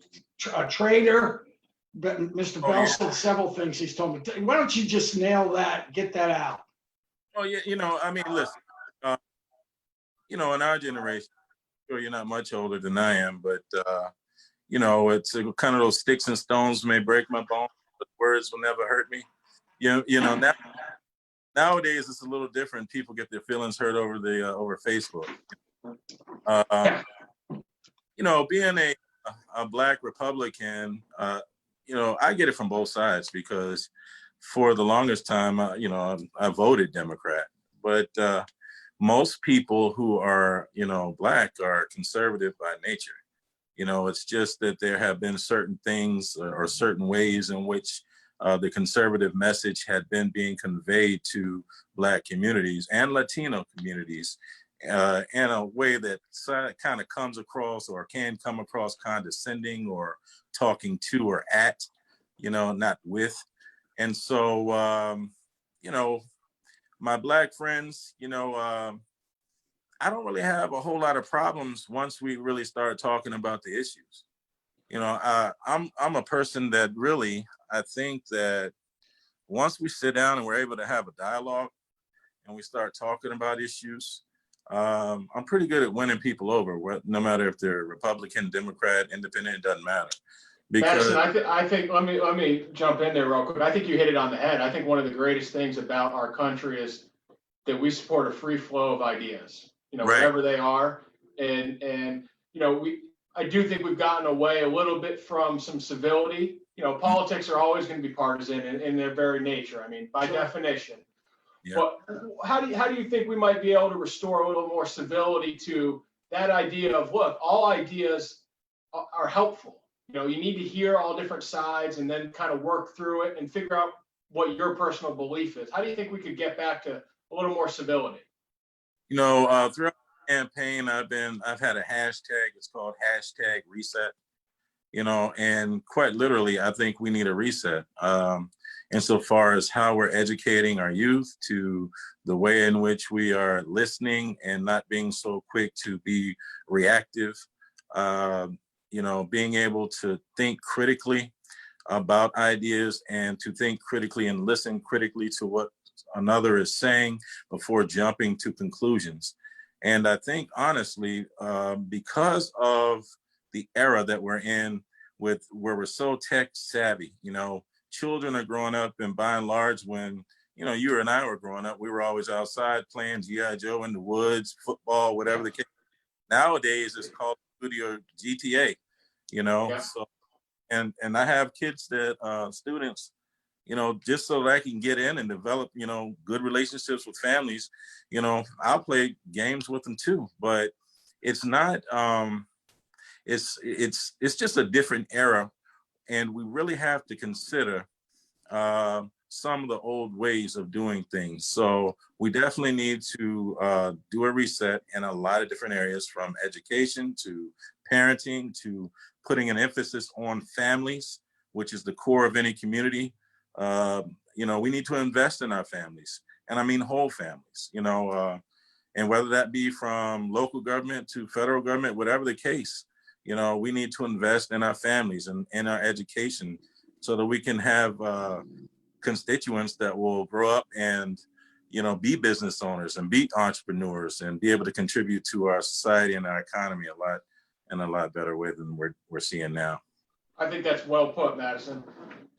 a traitor. But Mr. Bell said several things he's told me. Why don't you just nail that, get that out? Oh, yeah, I mean, listen, in our generation, sure you're not much older than I am, but it's kind of those sticks and stones may break my bones, but words will never hurt me. Nowadays it's a little different. People get their feelings hurt over Facebook. Um, being a Black Republican, I get it from both sides because for the longest time, I voted Democrat, but most people who are, Black are conservative by nature. It's just that there have been certain things or certain ways in which the conservative message had been being conveyed to Black communities and Latino communities in a way that kind of comes across or can come across condescending or talking to or at, not with. And so, my Black friends, I don't really have a whole lot of problems once we really start talking about the issues. I'm a person that really, I think that once we sit down and we're able to have a dialogue and we start talking about issues, I'm pretty good at winning people over, no matter if they're Republican, Democrat, Independent, it doesn't matter. Because Madison, I think let me jump in there real quick. I think you hit it on the head. I think one of the greatest things about our country is that we support a free flow of ideas, Right. wherever they are. And I do think we've gotten away a little bit from some civility. Politics are always going to be partisan in their very nature. I mean, by definition. Yeah. But how do you think we might be able to restore a little more civility to that idea of, look, all ideas are helpful. You need to hear all different sides and then kind of work through it and figure out what your personal belief is. How do you think we could get back to a little more civility? Throughout the campaign, I've had a hashtag. It's called #reset. And quite literally, I think we need a reset. Insofar as how we're educating our youth, to the way in which we are listening and not being so quick to be reactive. Being able to think critically about ideas and to think critically and listen critically to what another is saying before jumping to conclusions. And I think honestly, because of the era that we're in where we're so tech savvy, children are growing up, and by and large, when, you and I were growing up, we were always outside playing G.I. Joe in the woods, football, whatever the case. Nowadays it's called studio GTA, Yeah. So, and I have kids that, students, just so that I can get in and develop, good relationships with families, I'll play games with them too, but it's not, it's just a different era. And we really have to consider some of the old ways of doing things. So we definitely need to do a reset in a lot of different areas, from education to parenting to putting an emphasis on families, which is the core of any community. We need to invest in our families, and I mean whole families, and whether that be from local government to federal government, whatever the case, we need to invest in our families and in our education so that we can have constituents that will grow up and, be business owners and be entrepreneurs and be able to contribute to our society and our economy in a lot better way than we're seeing now. I think that's well put, Madison.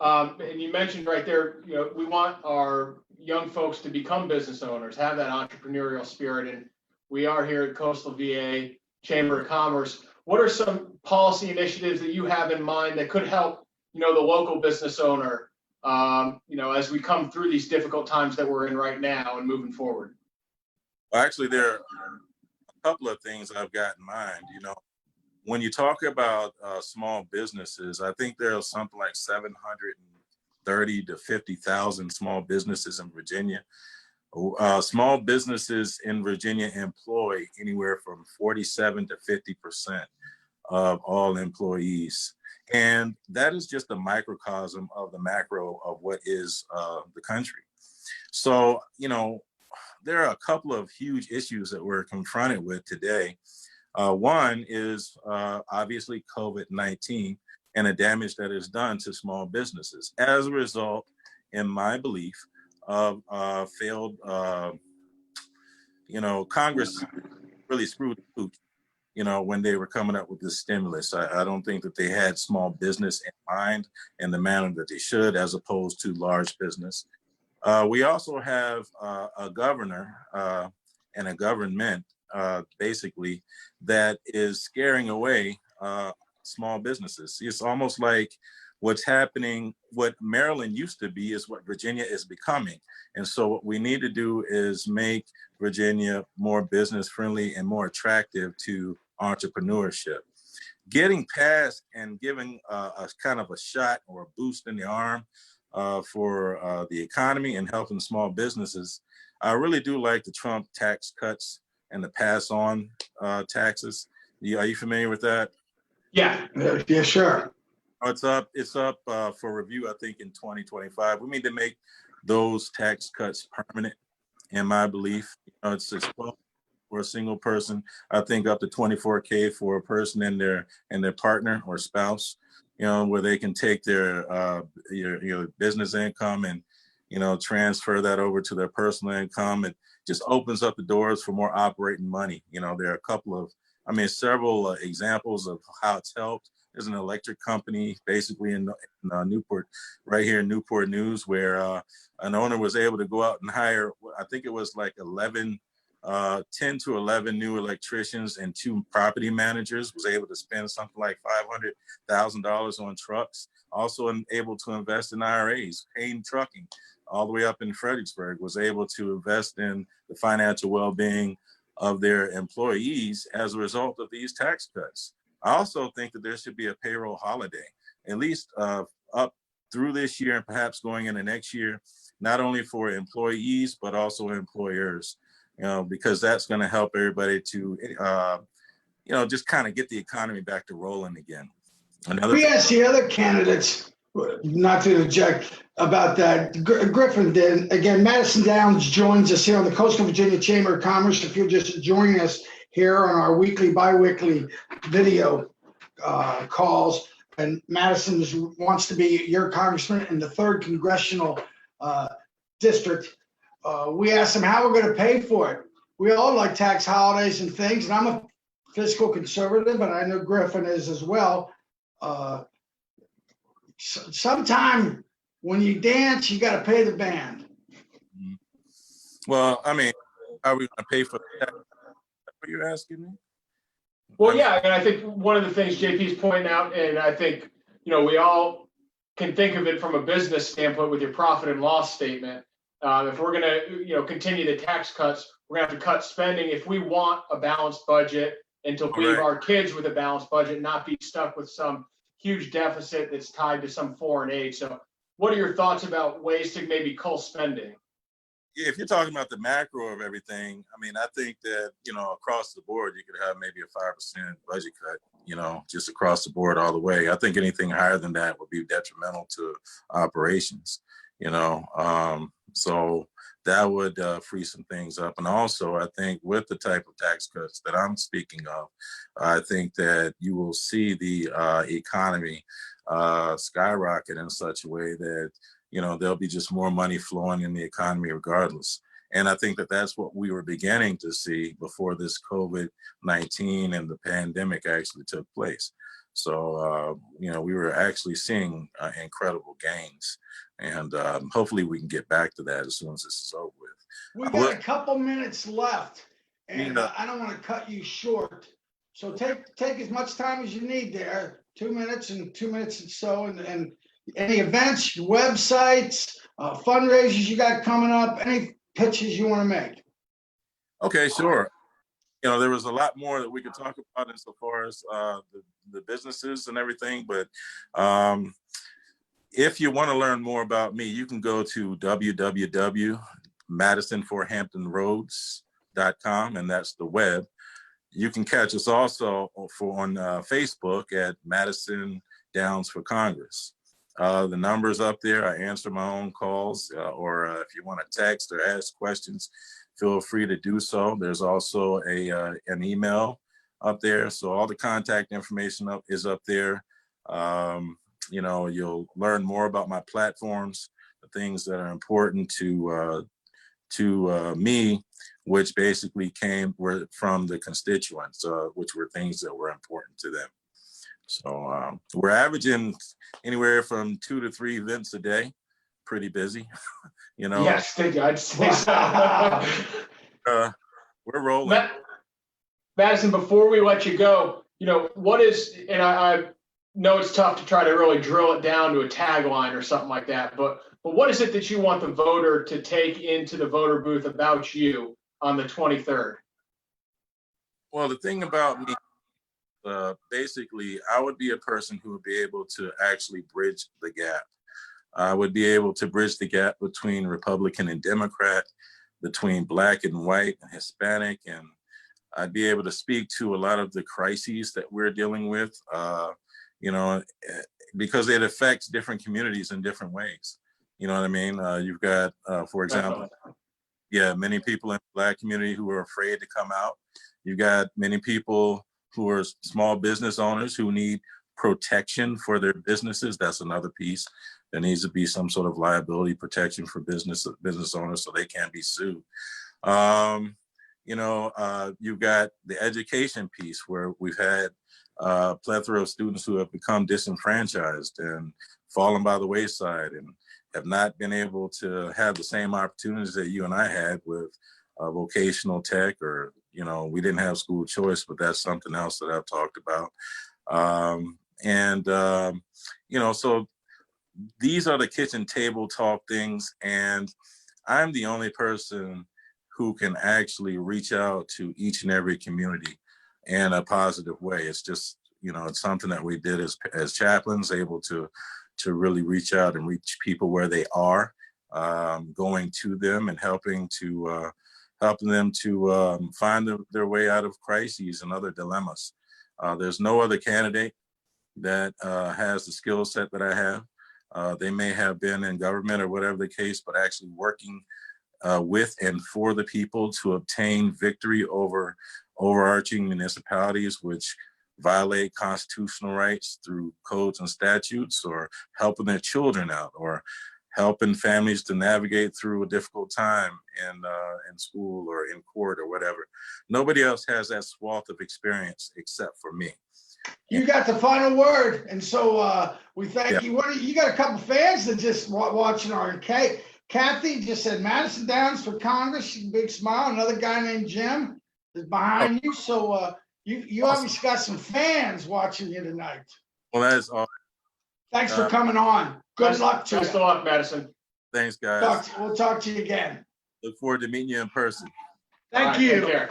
And you mentioned right there, we want our young folks to become business owners, have that entrepreneurial spirit. And we are here at Coastal VA Chamber of Commerce. What are some policy initiatives that you have in mind that could help, the local business owner, as we come through these difficult times that we're in right now and moving forward? Well, actually, there are a couple of things I've got in mind. When you talk about small businesses, I think there are something like 730 to 50,000 small businesses in Virginia. Small businesses in Virginia employ anywhere from 47 to 50% of all employees. And that is just a microcosm of the macro of what is the country. So, there are a couple of huge issues that we're confronted with today. One is obviously COVID-19 and the damage that is done to small businesses as a result, in my belief, of failed, Congress really screwed the pooch when they were coming up with this stimulus. I don't think that they had small business in mind in the manner that they should, as opposed to large business. We also have a governor and a government, basically, that is scaring away small businesses. It's almost like what's happening, what Maryland used to be is what Virginia is becoming. And so what we need to do is make Virginia more business friendly and more attractive to entrepreneurship. Getting past and giving a kind of a shot or a boost in the arm for the economy and helping small businesses. I really do like the Trump tax cuts and the pass on taxes. Are you familiar with that? Yeah. Yeah, sure. It's up for review, I think, in 2025. We need to make those tax cuts permanent, in my belief. It's 12 for a single person. I think up to $24K for a person and their partner or spouse, where they can take their your business income and transfer that over to their personal income. It just opens up the doors for more operating money. There are a couple of, several examples of how it's helped. There's an electric company basically in Newport, right here in Newport News, where an owner was able to go out and hire, I think it was like 10 to 11 new electricians and 2 property managers, was able to spend something like $500,000 on trucks, also able to invest in IRAs, Payne Trucking, all the way up in Fredericksburg, was able to invest in the financial well-being of their employees as a result of these tax cuts. I also think that there should be a payroll holiday, at least up through this year and perhaps going into next year, not only for employees, but also employers, because that's going to help everybody to, just kind of get the economy back to rolling again. We asked the other candidates, not to interject about that. Griffin did. Again, Madison Downs joins us here on the Coastal Virginia Chamber of Commerce. If you're just joining us here on our weekly, bi-weekly video calls, and Madison wants to be your congressman in the 3rd Congressional District. We asked him how we're going to pay for it. We all like tax holidays and things, and I'm a fiscal conservative, and I know Griffin is as well. Sometime when you dance, you got to pay the band. Well, are we going to pay for that? What you're asking me? Well, yeah, and I think one of the things JP's pointing out, and I think, we all can think of it from a business standpoint with your profit and loss statement. If we're going to, continue the tax cuts, we're going to have to cut spending if we want a balanced budget and to leave our kids with a balanced budget, not be stuck with some huge deficit that's tied to some foreign aid. So what are your thoughts about ways to maybe cull spending? Yeah, if you're talking about the macro of everything, I think that, across the board, you could have maybe a 5% budget cut, just across the board all the way. I think anything higher than that would be detrimental to operations, so that would free some things up. And also, I think with the type of tax cuts that I'm speaking of, I think that you will see the economy skyrocket in such a way that, there'll be just more money flowing in the economy regardless. And I think that that's what we were beginning to see before this COVID-19 and the pandemic actually took place. So, we were actually seeing incredible gains. And hopefully we can get back to that as soon as this is over with. We got a couple minutes left, and I don't want to cut you short. So take as much time as you need there, 2 minutes and 2 minutes and so, and any events, websites, fundraisers you got coming up, any pitches you want to make. Okay, sure. There was a lot more that we could talk about insofar as the businesses and everything, but if you want to learn more about me, you can go to www.madisonforhamptonroads.com, and that's the web. You can catch us also on Facebook at Madison Downs for Congress. The number's up there. I answer my own calls, or if you want to text or ask questions, feel free to do so. There's also an email up there. So all the contact information is up there. You'll learn more about my platforms, the things that are important to me which basically were from the constituents, which were things that were important to them. So we're averaging anywhere from 2 to 3 events a day. Pretty busy, you know. Yes, thank you. I'd say so. We're rolling. Madison, before we let you go, what is, and I know it's tough to try to really drill it down to a tagline or something like that, but what is it that you want the voter to take into the voter booth about you on the 23rd? Well, the thing about me, basically, I would be a person who would be able to actually bridge the gap. I would be able to bridge the gap between Republican and Democrat, between Black and white and Hispanic, and I'd be able to speak to a lot of the crises that we're dealing with, because it affects different communities in different ways. You know what I mean? You've got, for example, many people in the Black community who are afraid to come out. You've got many people who are small business owners who need protection for their businesses. That's another piece. There needs to be some sort of liability protection for business owners so they can't be sued. You've got the education piece where we've had a plethora of students who have become disenfranchised and fallen by the wayside and have not been able to have the same opportunities that you and I had with vocational tech, or, we didn't have school choice, but that's something else that I've talked about. So these are the kitchen table talk things. And I'm the only person who can actually reach out to each and every community in a positive way. It's just, it's something that we did as chaplains, able to really reach out and reach people where they are, going to them and helping them to find their way out of crises and other dilemmas. There's no other candidate that has the skill set that I have. They may have been in government or whatever the case, but actually working with and for the people to obtain victory over overarching municipalities which violate constitutional rights through codes and statutes, or helping their children out, or helping families to navigate through a difficult time in school or in court or whatever. Nobody else has that swath of experience except for me. You got the final word, and so we thank you. You got a couple fans that just watching our Kathy just said Madison Downs for Congress. Big smile. Another guy named Jim is behind you. So you Awesome. obviously got some fans watching you tonight. Well, that is all. Thanks for coming on. Good luck to you. Best of luck, Madison. Thanks, guys. We'll talk to you again. Look forward to meeting you in person. Thank All right, you. Take care.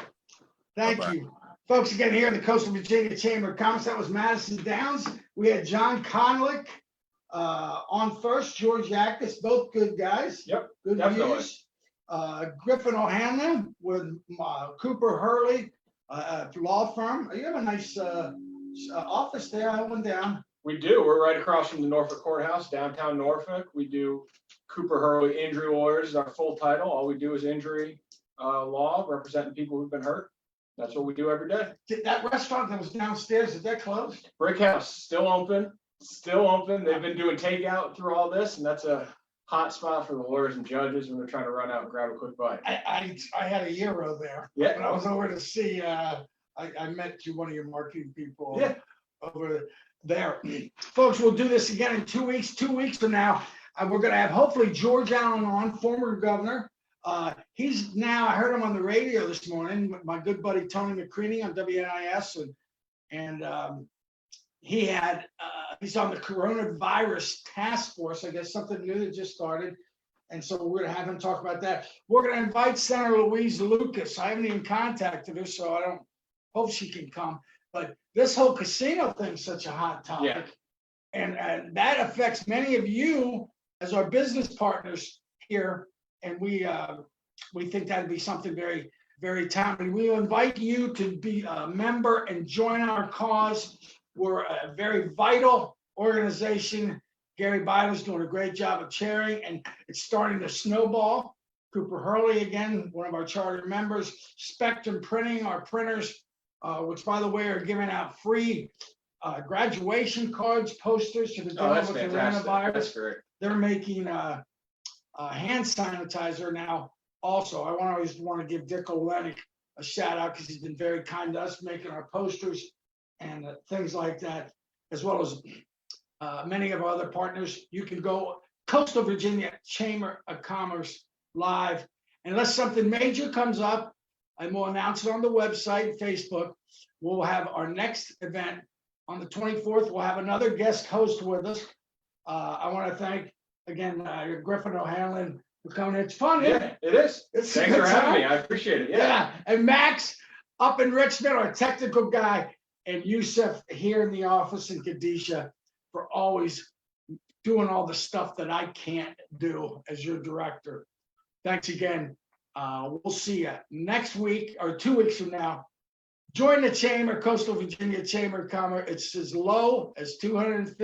Thank Bye-bye. you. Folks, again, here in the Coastal Virginia Chamber of Commerce, that was Madison Downs. We had John Conlick on first, George Yakis, both good guys. Yep, Good definitely. views. Griffin O'Hanlon with Cooper Hurley, law firm. You have a nice office there. I went down. We do. We're right across from the Norfolk Courthouse, downtown Norfolk. We do Cooper Hurley Injury Lawyers is our full title. All we do is injury law, representing people who've been hurt. That's what we do every day. That restaurant that was downstairs, is that closed? Brick House, still open. Still open. They've been doing takeout through all this, and that's a hot spot for the lawyers and judges when they're trying to run out and grab a quick bite. I had a euro there. Yeah. When I was over to see, I met one of your marketing people. Yeah. Over there. Folks, we'll do this again in 2 weeks. 2 weeks from now, we're going to have hopefully George Allen on, former governor. He's now, I heard him on the radio this morning, my good buddy Tony McCready on WNIS, and he's on the coronavirus task force, I guess something new that just started. And so we're going to have him talk about that. We're going to invite Senator Louise Lucas. I haven't even contacted her, so I don't hope she can come. But this whole casino thing is such a hot topic. Yeah. And that affects many of you as our business partners here. And we think that'd be something very, very timely. We invite you to be a member and join our cause. We're a very vital organization. Gary Byler's doing a great job of chairing, and it's starting to snowball. Cooper Hurley, again, one of our charter members. Spectrum Printing, our printers, which, by the way, are giving out free graduation cards, posters to the Oh, that's with the fantastic. coronavirus. That's great. They're making hand sanitizer now Also, I always want to give Dick Olenek a shout out because he's been very kind to us, making our posters and things like that, as well as many of our other partners. You can go Coastal Virginia Chamber of Commerce live. Unless something major comes up, and we'll announce it on the website, Facebook. We'll have our next event on the 24th. We'll have another guest host with us. I want to thank again Griffin O'Hanlon for coming. It's fun, isn't it? It is. It's a Thanks good for having time. me. I appreciate it. Yeah. Yeah, and Max up in Richmond, our technical guy, and Yusuf here in the office in Kadisha for always doing all the stuff that I can't do as your director. Thanks again. We'll see you next week or 2 weeks from now. Join the Chamber, Coastal Virginia Chamber of Commerce. It's as low as $250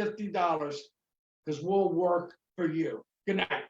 because we'll work for you. Good night.